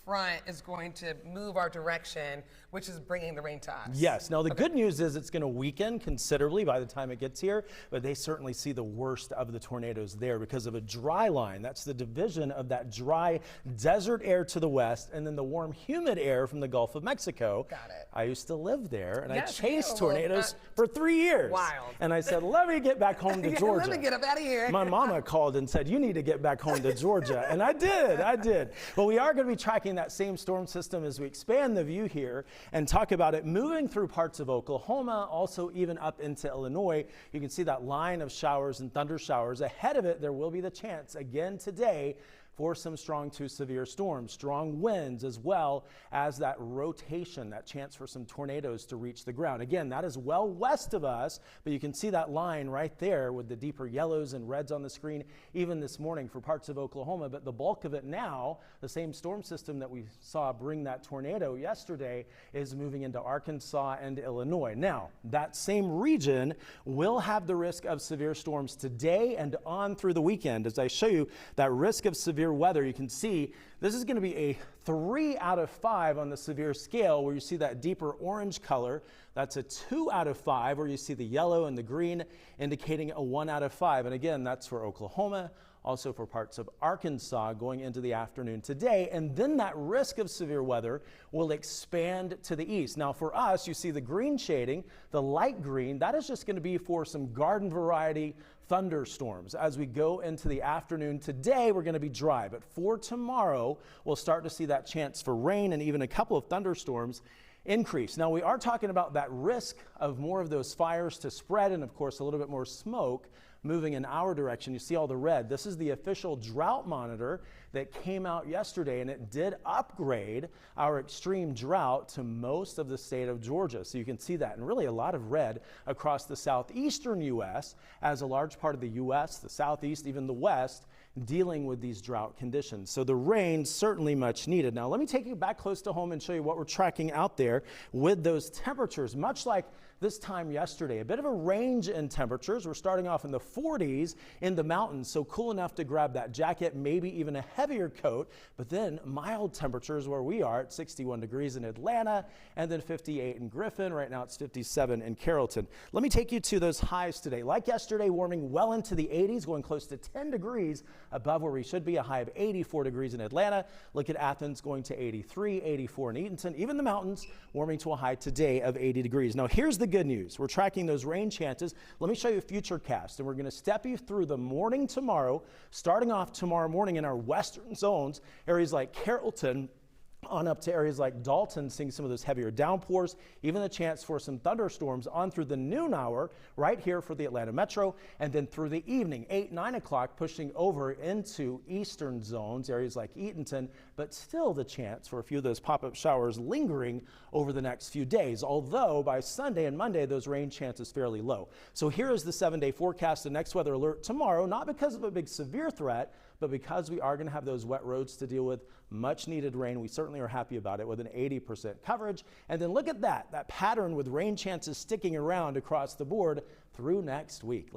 front is going to move our direction, which is bringing the rain to us. Yes. Now, the good news is it's going to weaken considerably by the time it gets here, but they certainly see the worst of the tornadoes there because of a dry line. That's the division of that dry desert air to the west and then the warm, humid air from the Gulf of Mexico. Got it. I used to live there, and Yes, I chased you. tornadoes for 3 years. Wild. And I said, let me get back home to Georgia. Let me get up out of here. My mama called and said, you need to get back home to Georgia. And I did. But we are going to be tracking that same storm system as we expand the view here and talk about it moving through parts of Oklahoma, also even up into Illinois. You can see that line of showers and thunder showers. Ahead of it, there will be the chance again today for some strong to severe storms, strong winds, as well as that rotation, that chance for some tornadoes to reach the ground. Again, that is well west of us, but you can see that line right there with the deeper yellows and reds on the screen, even this morning for parts of Oklahoma. But the bulk of it now, the same storm system that we saw bring that tornado yesterday, is moving into Arkansas and Illinois. Now, that same region will have the risk of severe storms today and on through the weekend. As I show you that risk of severe weather, you can see this is going to be a 3 out of 5 on the severe scale, where you see that deeper orange color. That's a 2 out of 5, where you see the yellow and the green indicating a 1 out of 5. And again, that's for Oklahoma, also for parts of Arkansas going into the afternoon today. And then that risk of severe weather will expand to the east. Now for us, you see the green shading, the light green, that is just going to be for some garden variety thunderstorms. As we go into the afternoon today, we're going to be dry, but for tomorrow, we'll start to see that chance for rain and even a couple of thunderstorms increase. Now we are talking about that risk of more of those fires to spread and of course a little bit more smoke moving in our direction. You see all the red. This is the official drought monitor that came out yesterday, and it did upgrade our extreme drought to most of the state of Georgia. So you can see that, and really a lot of red across the southeastern U.S. as a large part of the U.S., the southeast, even the west, dealing with these drought conditions. So the rain certainly much needed. Now let me take you back close to home and show you what we're tracking out there with those temperatures, much like this time yesterday. A bit of a range in temperatures. We're starting off in the 40s in the mountains, so cool enough to grab that jacket, maybe even a heavier coat, but then mild temperatures where we are at 61 degrees in Atlanta and then 58 in Griffin. Right now it's 57 in Carrollton. Let me take you to those highs today. Like yesterday, warming well into the 80s, going close to 10 degrees above where we should be, a high of 84 degrees in Atlanta. Look at Athens going to 83, 84 in Eatonton. Even the mountains warming to a high today of 80 degrees. Now here's the good news. We're tracking those rain chances. Let me show you a futurecast, and we're going to step you through the morning tomorrow, starting off tomorrow morning in our western zones, areas like Carrollton, on up to areas like Dalton, seeing some of those heavier downpours, even the chance for some thunderstorms on through the noon hour right here for the Atlanta Metro, and then through the evening, 8, 9 o'clock, pushing over into eastern zones, areas like Eatonton, but still the chance for a few of those pop-up showers lingering over the next few days, although by Sunday and Monday, those rain chances fairly low. So here is the 7-day forecast, the next weather alert tomorrow, not because of a big severe threat, but because we are going to have those wet roads to deal with, much needed rain. We certainly are happy about it with an 80% coverage. And then look at that pattern with rain chances sticking around across the board through next week.